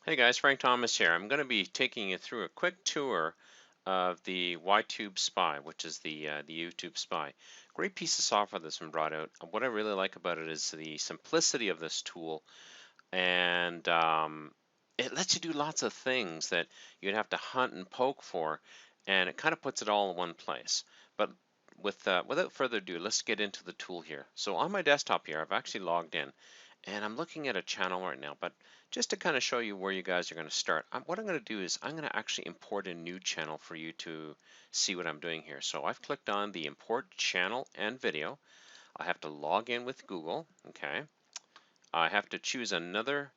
Hey guys, Frank Thomas here. I'm going to be taking you through a quick tour of the YTubeSpy, which is the YouTube Spy. Great piece of software that's been brought out. What I really like about it is the simplicity of this tool, and it lets you do lots of things that you'd have to hunt and poke for, and it kind of puts it all in one place. But without further ado, let's get into the tool here. So on my desktop here, I've actually logged in, and I'm looking at a channel right now, but just to kind of show you where you guys are going to start, what I'm going to do is I'm going to actually import a new channel for you to see what I'm doing here. So I've clicked on the import channel and video. I have to log in with Google, okay? I have to choose another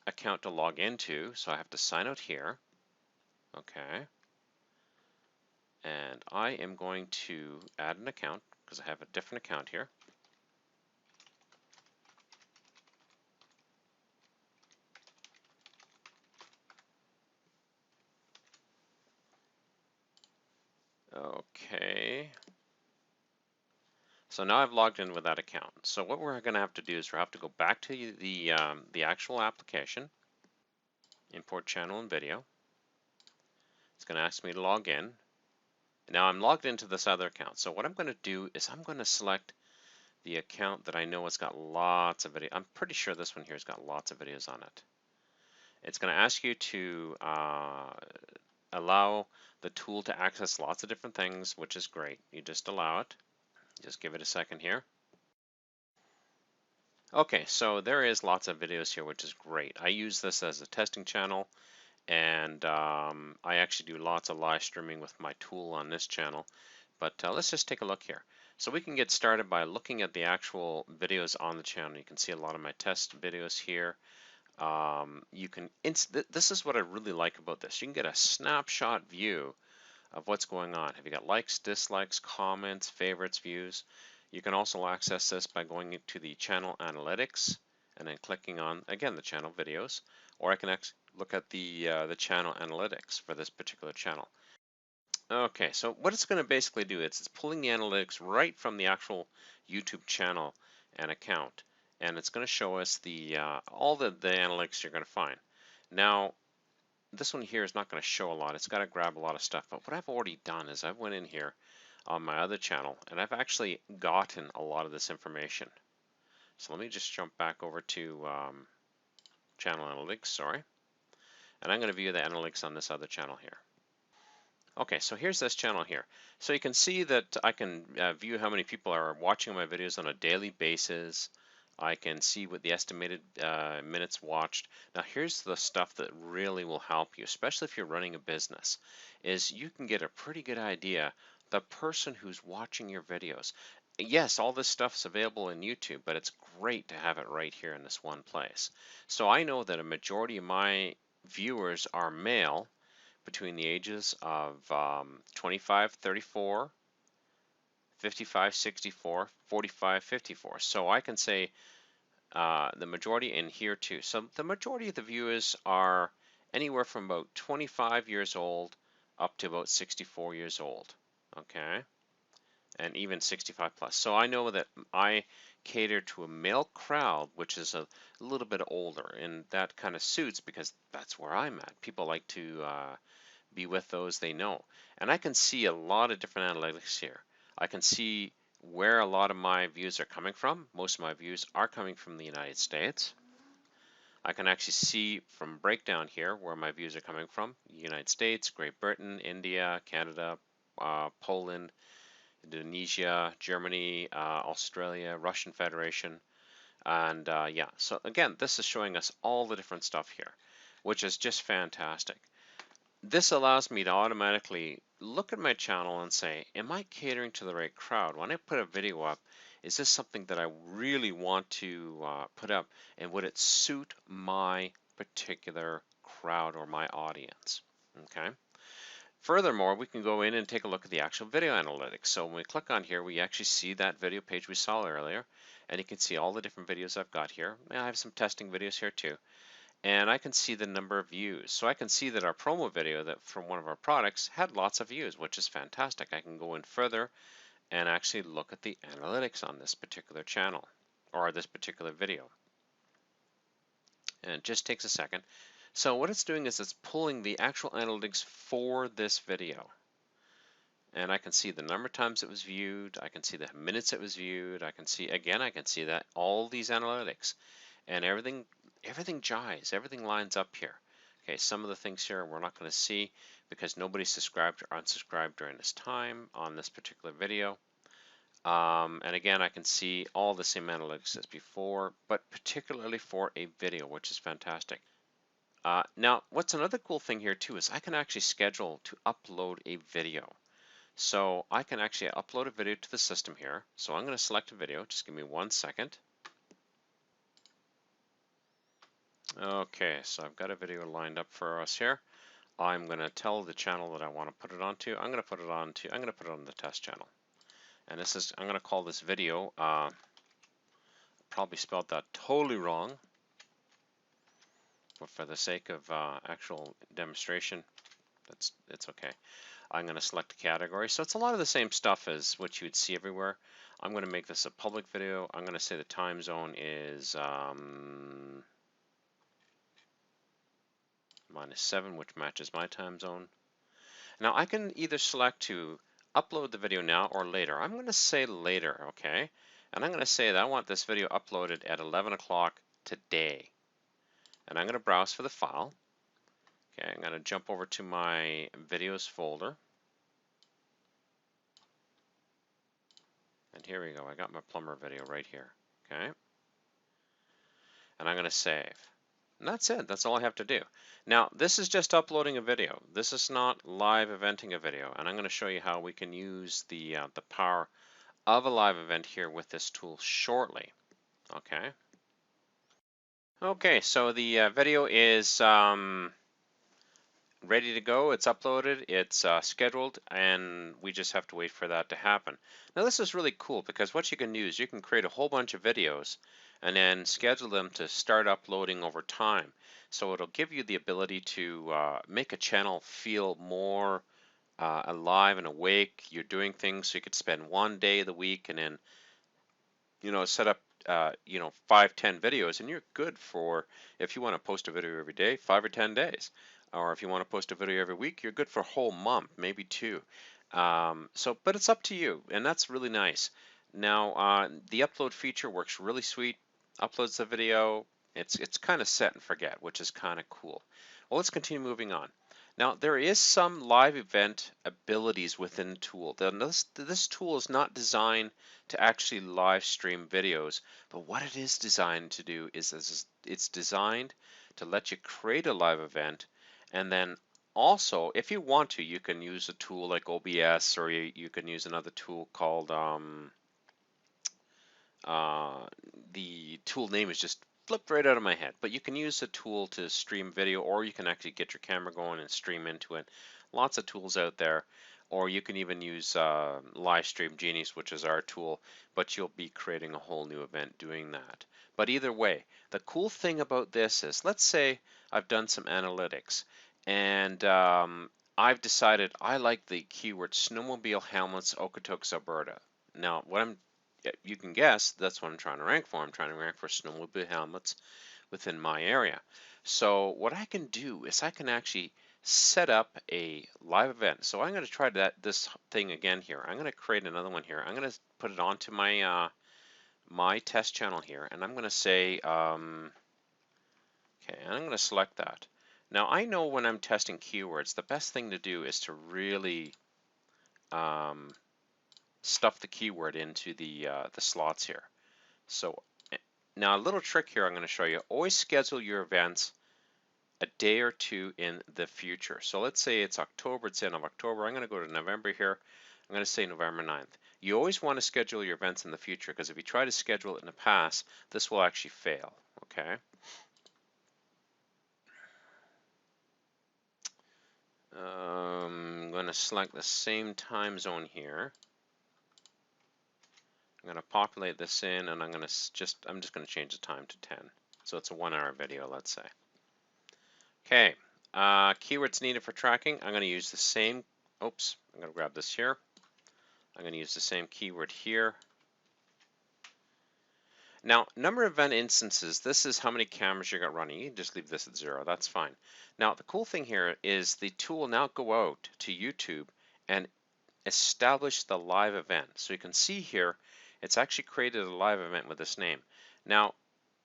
account to log into, so I have to sign out here, okay? And I am going to add an account because I have a different account here. Okay, so now I've logged in with that account. So what we're going to have to do is we have to go back to the actual application, import channel and video. It's going to ask me to log in. Now I'm logged into this other account. So what I'm going to do is I'm going to select the account that I know has got lots of video. I'm pretty sure this one here has got lots of videos on it. It's going to ask you to allow the tool to access lots of different things, which is great. You just allow it. Just give it a second here. Okay, so there is lots of videos here, which is great. I use this as a testing channel, and I actually do lots of live streaming with my tool on this channel. But let's just take a look here. So we can get started by looking at the actual videos on the channel. You can see a lot of my test videos here. This is what I really like about this. You can get a snapshot view of what's going on. Have you got likes, dislikes, comments, favorites, views? You can also access this by going into the channel analytics and then clicking on, again, the channel videos, or I can look at the channel analytics for this particular channel. Okay, so what it's going to basically do is it's pulling the analytics right from the actual YouTube channel and account, and it's going to show us all the analytics you're going to find. Now, this one here is not going to show a lot. It's got to grab a lot of stuff. But what I've already done is I went in here on my other channel and I've actually gotten a lot of this information. So let me just jump back over to channel analytics, sorry. And I'm going to view the analytics on this other channel here. Okay, so here's this channel here. So you can see that I can view how many people are watching my videos on a daily basis. I can see what the estimated minutes watched. Now here's the stuff that really will help you, especially if you're running a business, is you can get a pretty good idea the person who's watching your videos. Yes, all this stuff's available in YouTube, but it's great to have it right here in this one place. So I know that a majority of my viewers are male between the ages of 25, 34, 55, 64, 45, 54. So I can say the majority in here too. So the majority of the viewers are anywhere from about 25 years old up to about 64 years old. Okay, and even 65 plus. So I know that I cater to a male crowd, which is a little bit older, and that kind of suits because that's where I'm at. People like to be with those they know. And I can see a lot of different analytics here. I can see where a lot of my views are coming from. Most of my views are coming from the United States. I can actually see from breakdown here where my views are coming from. United States, Great Britain, India, Canada, Poland, Indonesia, Germany, Australia, Russian Federation. And yeah, so again, this is showing us all the different stuff here, which is just fantastic. This allows me to automatically look at my channel and say, am I catering to the right crowd? When I put a video up, is this something that I really want to put up, and would it suit my particular crowd or my audience? Okay. Furthermore, we can go in and take a look at the actual video analytics. So when we click on here, we actually see that video page we saw earlier, and you can see all the different videos I've got here. I have some testing videos here too. And I can see the number of views. So I can see that our promo video that from one of our products had lots of views, which is fantastic. I can go in further and actually look at the analytics on this particular channel or this particular video. And it just takes a second. So what it's doing is it's pulling the actual analytics for this video. And I can see the number of times it was viewed, I can see the minutes it was viewed, I can see, again, I can see that all these analytics, and everything jives, everything lines up here. Okay, some of the things here we're not going to see because nobody subscribed or unsubscribed during this time on this particular video. And again, I can see all the same analytics as before, but particularly for a video, which is fantastic. Now, what's another cool thing here too is I can actually schedule to upload a video. So I can actually upload a video to the system here. So I'm going to select a video. Just give me 1 second. Okay, so I've got a video lined up for us here. I'm going to tell the channel that I want to put it onto. I'm going to put it on the test channel. And this is, I'm going to call this video, probably spelled that totally wrong, but for the sake of actual demonstration, it's okay. I'm going to select a category. So it's a lot of the same stuff as what you would see everywhere. I'm going to make this a public video. I'm going to say the time zone is -7, which matches my time zone. Now I can either select to upload the video now or later. I'm going to say later, okay? And I'm going to say that I want this video uploaded at 11 o'clock today. And I'm going to browse for the file. Okay, I'm going to jump over to my videos folder. And here we go. I got my plumber video right here. Okay. And I'm going to save. And that's it. That's all I have to do. Now, this is just uploading a video. This is not live eventing a video. And I'm going to show you how we can use the power of a live event here with this tool shortly. Okay. Okay, so the video is ready to go. It's uploaded, it's scheduled, and we just have to wait for that to happen. Now this is really cool because what you can do is you can create a whole bunch of videos and then schedule them to start uploading over time. So it'll give you the ability to make a channel feel more alive and awake. You're doing things, so you could spend one day of the week and then set up 5-10 videos, and you're good for, if you want to post a video every day, 5 or 10 days. Or if you want to post a video every week, you're good for a whole month, maybe 2. But it's up to you, and that's really nice. Now, the upload feature works really sweet. Uploads the video. It's kind of set and forget, which is kind of cool. Well, let's continue moving on. Now, there is some live event abilities within the tool. This tool is not designed to actually live stream videos, but what it is designed to do is it's designed to let you create a live event, and then also, if you want to, you can use a tool like OBS, or you can use another tool called, the tool name is just flipped right out of my head, but you can use a tool to stream video, or you can actually get your camera going and stream into it. Lots of tools out there. Or you can even use Livestream Genius, which is our tool, but you'll be creating a whole new event doing that. But either way, the cool thing about this is, let's say I've done some analytics, and I've decided I like the keyword snowmobile helmets, Okotoks, Alberta. Now, you can guess that's what I'm trying to rank for. I'm trying to rank for snowmobile helmets within my area. So what I can do is I can actually set up a live event. So I'm going to try this thing again here. I'm going to create another one here. I'm going to put it onto my my test channel here, and I'm going to say, okay, and I'm going to select that. Now I know when I'm testing keywords, the best thing to do is to really stuff the keyword into the slots here. So now a little trick here I'm going to show you. Always schedule your events a day or two in the future. So let's say it's October, it's the end of October. I'm going to go to November here. I'm going to say November 9th. You always want to schedule your events in the future, because if you try to schedule it in the past, this will actually fail, okay? I'm going to select the same time zone here. I'm going to populate this in, and I'm just going to change the time to 10. So it's a 1-hour video, let's say. Okay, keywords needed for tracking. I'm going to use the same, I'm going to grab this here. I'm going to use the same keyword here. Now, number of event instances, this is how many cameras you got running. You can just leave this at 0, that's fine. Now, the cool thing here is the tool will now go out to YouTube and establish the live event. So you can see here, it's actually created a live event with this name. Now,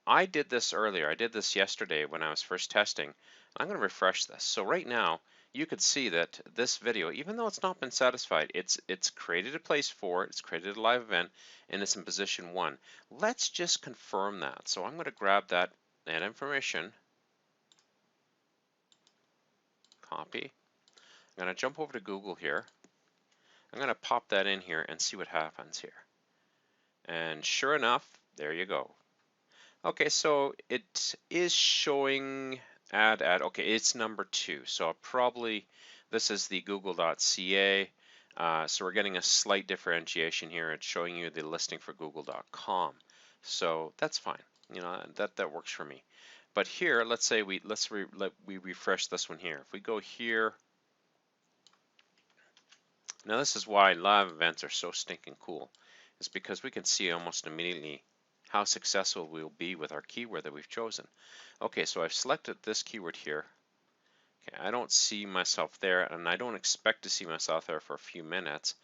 I did this earlier. I did this yesterday when I was first testing. I'm going to refresh this. So right now, you could see that this video, even though it's not been satisfied, it's created a place for it, it's created a live event, and it's in position 1. Let's just confirm that. So I'm going to grab that information, copy. I'm going to jump over to Google here. I'm going to pop that in here and see what happens here. And sure enough, there you go. Okay, so it is showing ad. Okay, it's number 2. So probably this is the google.ca. So we're getting a slight differentiation here. It's showing you the listing for google.com. So that's fine. You know, that works for me. But here, let's say we refresh this one here. If we go here, now this is why live events are so stinking cool. It's because we can see almost immediately how successful we'll be with our keyword that we've chosen. Okay, so I've selected this keyword here. Okay, I don't see myself there, and I don't expect to see myself there for a few minutes.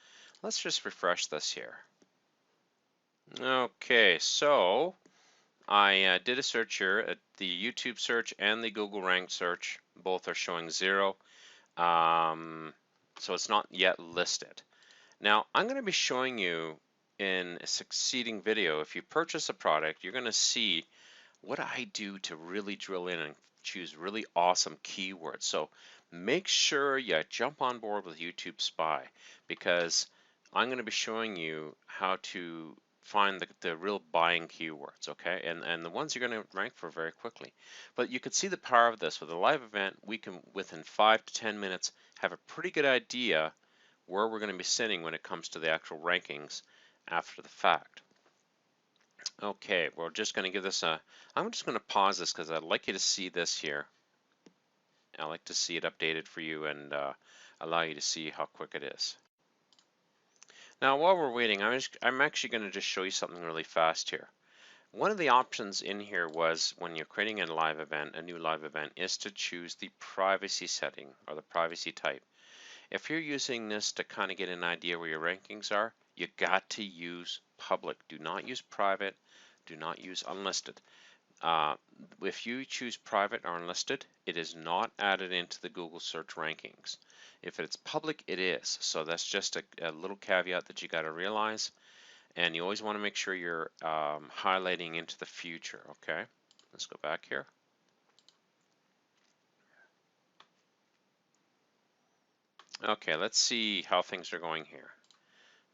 Let's just refresh this here. Okay, so I did a search here. The YouTube search and the Google ranked search both are showing 0. So it's not yet listed. Now, I'm going to be showing you in a succeeding video, if you purchase a product, you're going to see what I do to really drill in and choose really awesome keywords. So make sure you jump on board with YTubeSpy, because I'm going to be showing you how to find the real buying keywords, okay? And the ones you're going to rank for very quickly. But you can see the power of this. With a live event, we can, within 5 to 10 minutes, have a pretty good idea where we're going to be sitting when it comes to the actual rankings after the fact. Okay, we're just going to give this a, I'm just going to pause this because I'd like you to see this here. I like to see it updated for you and allow you to see how quick it is. Now while we're waiting, I'm actually going to just show you something really fast here. One of the options in here was, when you're creating a live event, a new live event, is to choose the privacy setting or the privacy type. If you're using this to kind of get an idea where your rankings are, you got to use public. Do not use private. Do not use unlisted. If you choose private or unlisted, it is not added into the Google search rankings. If it's public, it is. So that's just a little caveat that you got to realize. And you always want to make sure you're highlighting into the future. Okay, let's go back here. Okay, let's see how things are going here.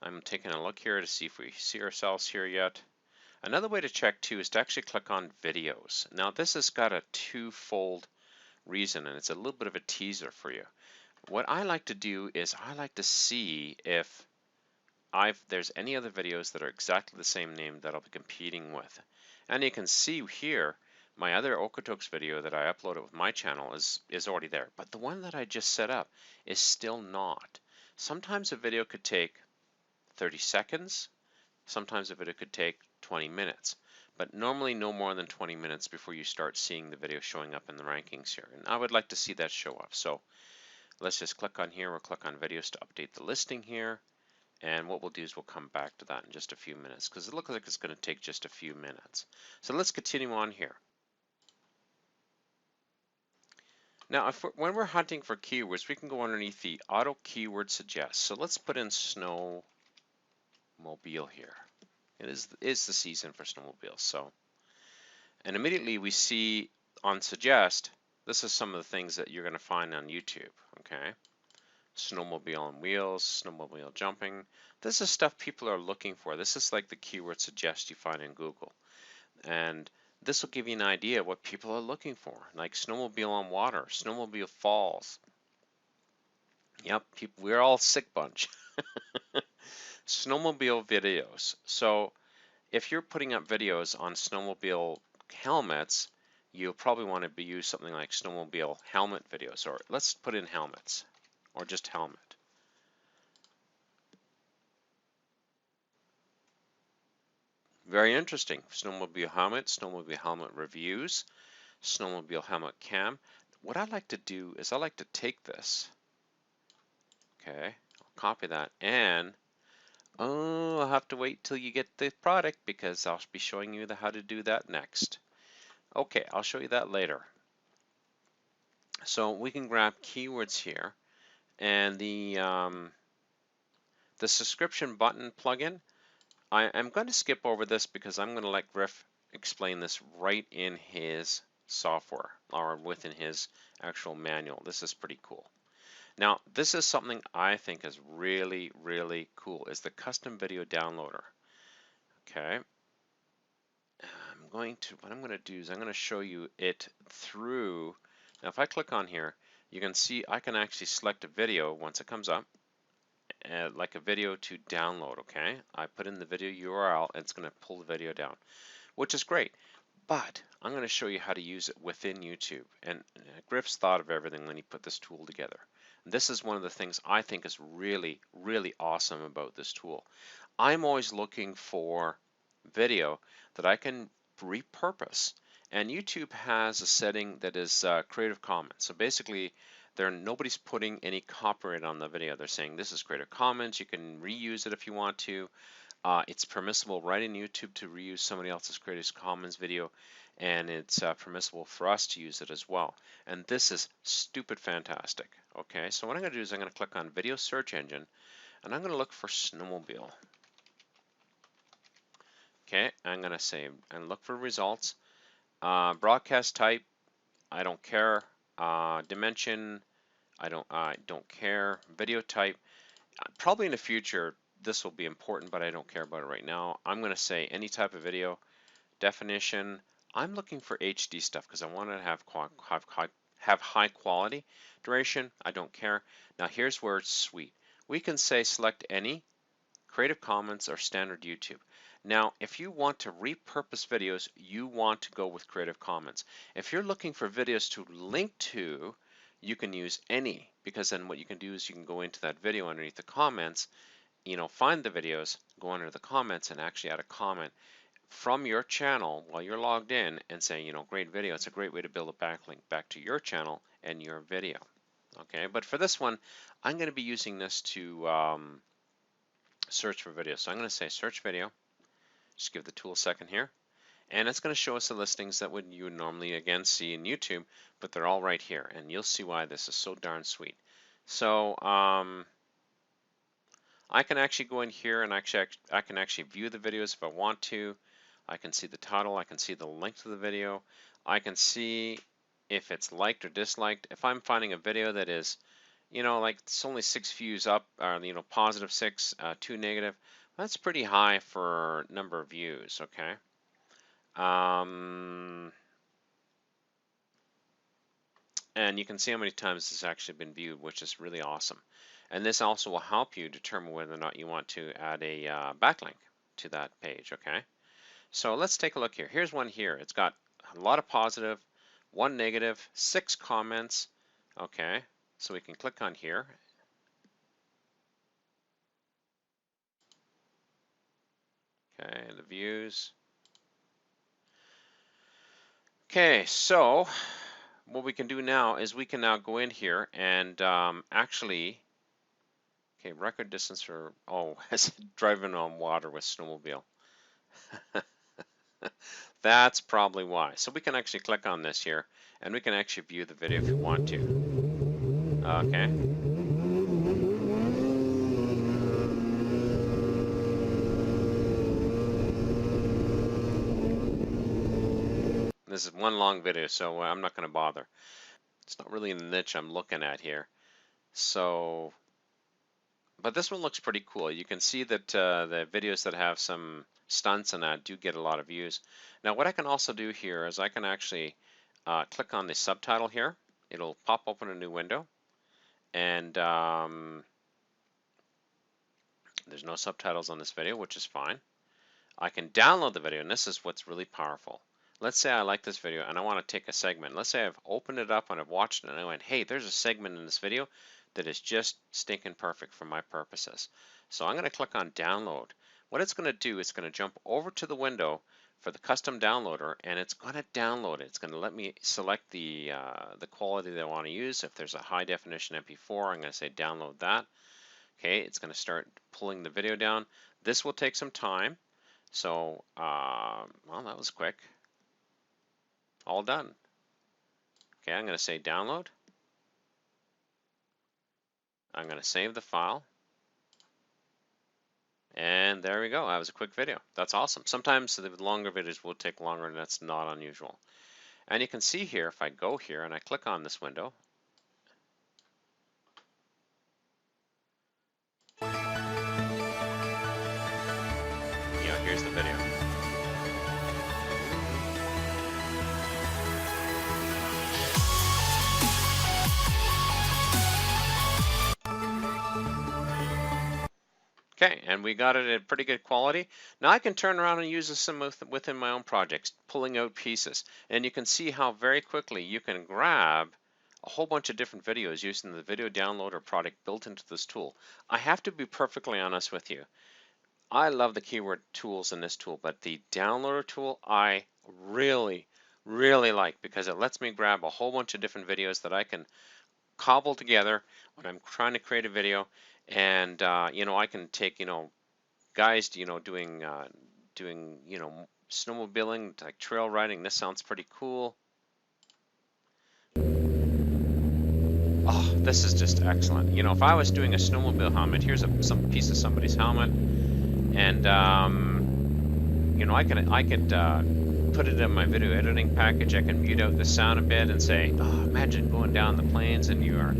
I'm taking a look here to see if we see ourselves here yet. Another way to check too is to actually click on videos. Now this has got a twofold reason, and it's a little bit of a teaser for you. What I like to do is I like to see if there's any other videos that are exactly the same name that I'll be competing with. And you can see here my other Okotoks video that I uploaded with my channel is already there, but the one that I just set up is still not. Sometimes a video could take 30 seconds, sometimes a video could take 20 minutes, but normally no more than 20 minutes before you start seeing the video showing up in the rankings here. And I would like to see that show up. So let's just click on here, we'll click on videos to update the listing here. And what we'll do is we'll come back to that in just a few minutes, because it looks like it's going to take just a few minutes. So let's continue on here. Now, when we're hunting for keywords, we can go underneath the auto keyword suggest. So let's put in snowmobile here. It is the season for snowmobiles. So, and immediately we see on suggest, this is some of the things that you're going to find on YouTube. Okay. Snowmobile on wheels, snowmobile jumping. This is stuff people are looking for. This is like the keyword suggest you find in Google. And this will give you an idea of what people are looking for, like snowmobile on water, snowmobile falls. Yep, we're all a sick bunch. Snowmobile videos. So if you're putting up videos on snowmobile helmets, you'll probably want to use something like snowmobile helmet videos, or let's put in helmets, or just helmet. Very interesting. Snowmobile helmet reviews, snowmobile helmet cam. What I like to do is I like to take this, okay, I'll copy that, and oh, I'll have to wait till you get the product because I'll be showing you how to do that next. Okay, I'll show you that later. So we can grab keywords here, and the subscription button plugin, I'm going to skip over this because I'm going to let Griff explain this right in his software or within his actual manual. This is pretty cool. Now, this is something I think is really, really cool, is the custom video downloader. Okay. What I'm going to do is I'm going to show you it through. Now, if I click on here, you can see I can actually select a video once it comes up, like a video to download, okay? I put in the video URL, and it's going to pull the video down, which is great. But I'm going to show you how to use it within YouTube. And Griff's thought of everything when he put this tool together. This is one of the things I think is really, really awesome about this tool. I'm always looking for video that I can repurpose. And YouTube has a setting that is Creative Commons. So basically, nobody's putting any copyright on the video. They're saying this is Creative Commons. You can reuse it if you want to. It's permissible right in YouTube to reuse somebody else's Creative Commons video, and it's permissible for us to use it as well. And this is stupid fantastic. Okay, so what I'm going to do is I'm going to click on Video Search Engine, and I'm going to look for snowmobile. Okay, I'm going to say and look for results. Broadcast type, I don't care. Dimension, I don't care. Video type, probably in the future this will be important, but I don't care about it right now. I'm going to say any type of video. Definition, I'm looking for HD stuff because I want to have high quality. Duration, I don't care. Now here's where it's sweet. We can say select any, Creative Commons, or standard YouTube. Now, if you want to repurpose videos, you want to go with Creative Commons. If you're looking for videos to link to, you can use any, because then what you can do is you can go into that video underneath the comments, find the videos, go under the comments, and actually add a comment from your channel while you're logged in and say, great video. It's a great way to build a backlink back to your channel and your video. Okay, but for this one, I'm going to be using this to search for video. So I'm going to say search video. Just give the tool a second here. And it's going to show us the listings that you would normally, again, see in YouTube, but they're all right here. And you'll see why this is so darn sweet. So I can actually go in here and I can actually view the videos if I want to. I can see the title. I can see the link to the video. I can see if it's liked or disliked. If I'm finding a video that is, like it's only 6 views up, or positive 6, 2 negative, that's pretty high for number of views. Okay. And you can see how many times this has actually been viewed, which is really awesome. And this also will help you determine whether or not you want to add a backlink to that page. Okay. So let's take a look here. Here's one here. It's got a lot of positive, 1 negative, 6 comments. Okay, so we can click on here. Okay, the views. Okay, so what we can do now is we can now go in here and actually, okay, record distance for, it's driving on water with snowmobile. That's probably why. So we can actually click on this here, and we can actually view the video if you want to. Okay. This is one long video, so I'm not going to bother. It's not really the niche I'm looking at here. So, but this one looks pretty cool. You can see that the videos that have some stunts and that do get a lot of views. Now what I can also do here is I can actually click on the subtitle here. It'll pop open a new window, and there's no subtitles on this video, which is fine. I can download the video, and this is what's really powerful. Let's say I like this video and I want to take a segment. Let's say I've opened it up and I've watched it and I went, hey, there's a segment in this video that is just stinking perfect for my purposes. So I'm going to click on download. what it's going to do, it's going to jump over to the window for the custom downloader, and it's going to download it. It's going to let me select the quality that I want to use. If there's a high definition MP4, I'm going to say download that. Okay, it's going to start pulling the video down. This will take some time. So, well, that was quick. All done. Okay, I'm going to say download. I'm going to save the file. And there we go. That was a quick video. That's awesome. Sometimes the longer videos will take longer, and that's not unusual. And you can see here, if I go here and I click on this window, here's the video. Okay, and we got it at pretty good quality. Now I can turn around and use this within my own projects, pulling out pieces. And you can see how very quickly you can grab a whole bunch of different videos using the video downloader product built into this tool. I have to be perfectly honest with you. I love the keyword tools in this tool, but the downloader tool I really, really like, because it lets me grab a whole bunch of different videos that I can cobble together when I'm trying to create a video. And I can take guys doing snowmobiling, like trail riding. This sounds pretty cool. Oh, this is just excellent. If I was doing a snowmobile helmet, here's some piece of somebody's helmet, and I could put it in my video editing package. I can mute out the sound a bit and say, oh, imagine going down the plains and you're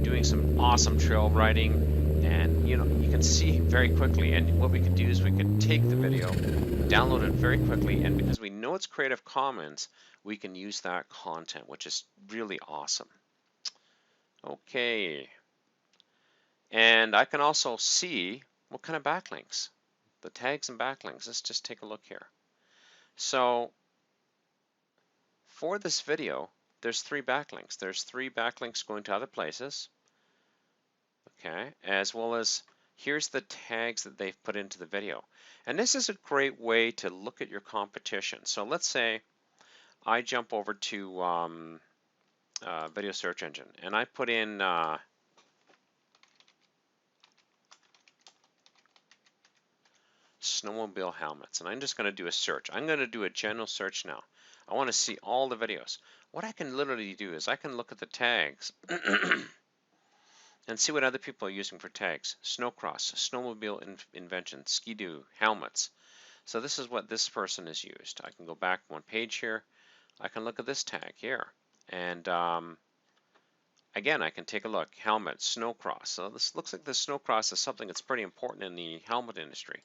doing some awesome trail riding, and you can see very quickly. And what we could do is we could take the video, download it very quickly, and because we know it's Creative Commons, we can use that content, which is really awesome. Okay, and I can also see what kind of backlinks, the tags and backlinks. Let's just take a look here. So for this video, there's 3 backlinks. There's 3 backlinks going to other places. Okay, as well as here's the tags that they've put into the video. And this is a great way to look at your competition. So let's say I jump over to video search engine and I put in snowmobile helmets, and I'm just going to do a search. I'm going to do a general search now. I want to see all the videos. What I can literally do is I can look at the tags and see what other people are using for tags. Snowcross, snowmobile invention, skidoo, helmets. So this is what this person has used. I can go back one page here. I can look at this tag here. And again, I can take a look. Helmet, snowcross. So this looks like the snowcross is something that's pretty important in the helmet industry.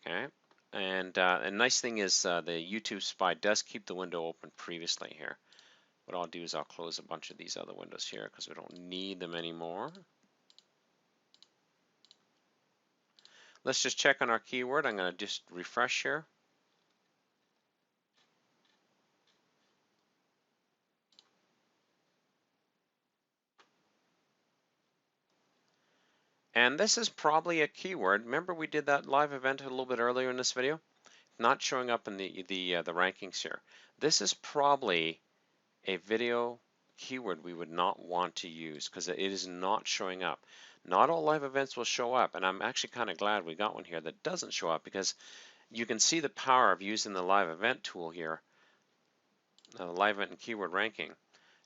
Okay. And a nice thing is the YTubeSpy does keep the window open previously here. What I'll do is I'll close a bunch of these other windows here because we don't need them anymore. Let's just check on our keyword. I'm going to just refresh here. And this is probably a keyword. Remember we did that live event a little bit earlier in this video? Not showing up in the rankings here. This is probably a video keyword we would not want to use because it is not showing up. Not all live events will show up, and I'm actually kind of glad we got one here that doesn't show up, because you can see the power of using the live event tool here, live event and keyword ranking,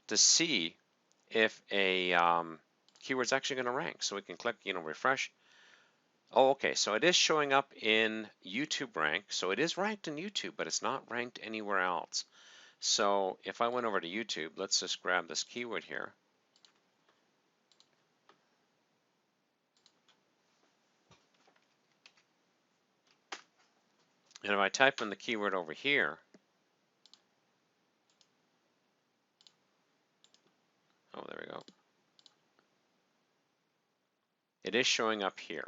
to see if a keyword's actually going to rank. So we can click, refresh. Oh, okay, so it is showing up in YouTube rank. So it is ranked in YouTube, but it's not ranked anywhere else. So if I went over to YouTube, let's just grab this keyword here. And if I type in the keyword over here, oh, there we go. It is showing up here,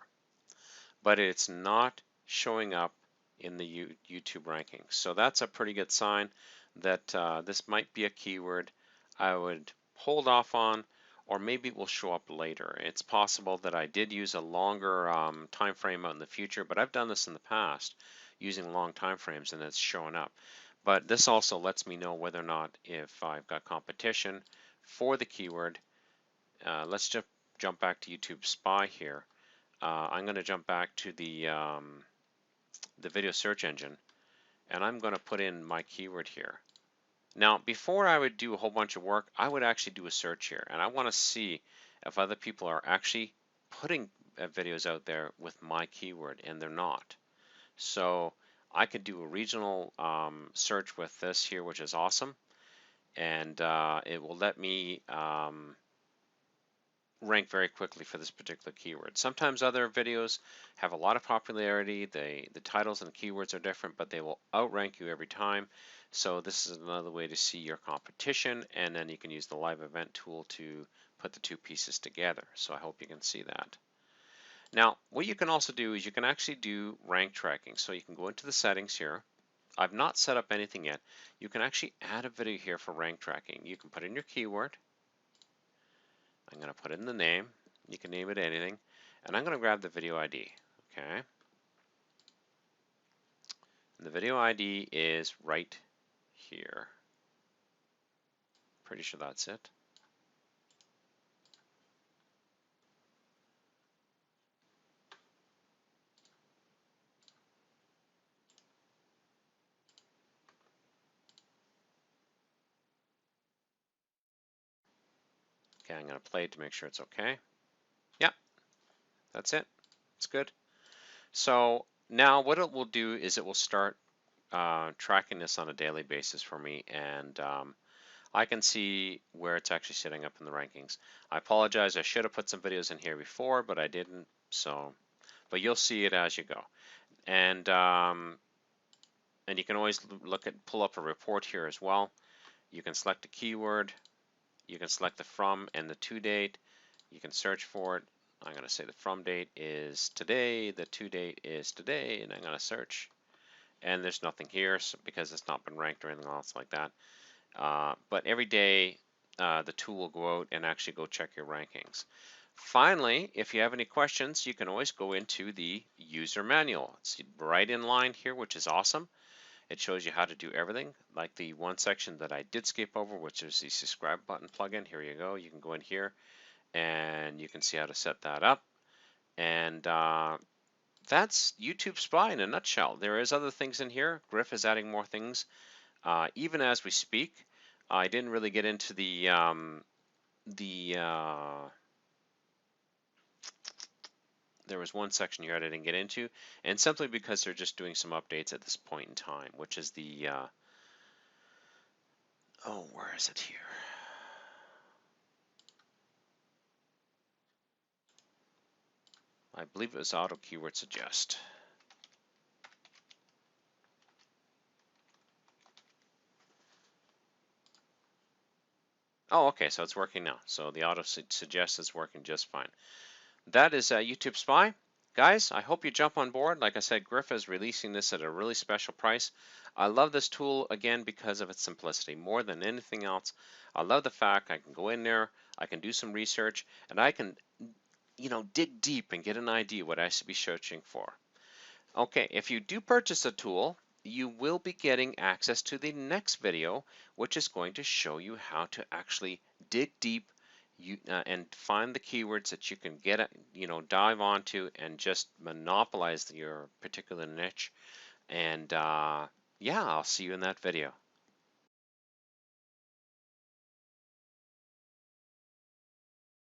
but it's not showing up in the YouTube rankings. So that's a pretty good sign that this might be a keyword I would hold off on, or maybe it will show up later. It's possible that I did use a longer time frame out in the future, but I've done this in the past using long time frames and it's showing up. But this also lets me know whether or not if I've got competition for the keyword. Let's just jump back to YTubeSpy here. I'm going to jump back to the video search engine, and I'm going to put in my keyword here. Now, before I would do a whole bunch of work, I would actually do a search here, and I want to see if other people are actually putting videos out there with my keyword, and they're not. So I could do a regional search with this here, which is awesome, and it will let me rank very quickly for this particular keyword. Sometimes other videos have a lot of popularity, the titles and keywords are different, but they will outrank you every time. So this is another way to see your competition, and then you can use the live event tool to put the two pieces together. So I hope you can see that. Now, what you can also do is you can actually do rank tracking. So you can go into the settings here. I've not set up anything yet. You can actually add a video here for rank tracking. You can put in your keyword. I'm going to put in the name. You can name it anything. And I'm going to grab the video ID. Okay. And the video ID is right here. Pretty sure that's it. Okay, I'm going to play it to make sure it's okay. Yep, that's it. It's good. So now what it will do is it will start tracking this on a daily basis for me, and I can see where it's actually sitting up in the rankings. I apologize, I should have put some videos in here before, but I didn't. So, but you'll see it as you go. And you can always pull up a report here as well. You can select a keyword, you can select the from and the to date, you can search for it. I'm going to say the from date is today, the to date is today, and I'm going to search. And there's nothing here because it's not been ranked or anything else like that. But every day the tool will go out and actually go check your rankings. Finally, if you have any questions, you can always go into the user manual. It's right in line here, which is awesome. It shows you how to do everything, like the one section that I did skip over, which is the subscribe button plugin. Here you go. You can go in here and you can see how to set that up. And that's YTubeSpy in a nutshell. There is other things in here. Griff is adding more things even as we speak. I didn't really get into there was one section here I didn't get into, and simply because they're just doing some updates at this point in time, which is the oh, where is it here? I believe it was auto keyword suggest. Oh, okay, so it's working now. So the auto suggest is working just fine. That is YTubeSpy. Guys, I hope you jump on board. Like I said, Griff is releasing this at a really special price. I love this tool, again, because of its simplicity. More than anything else, I love the fact I can go in there, I can do some research, and I can, dig deep and get an idea what I should be searching for. Okay, if you do purchase a tool, you will be getting access to the next video, which is going to show you how to actually dig deep and find the keywords that you can dive onto and just monopolize your particular niche. And yeah, I'll see you in that video.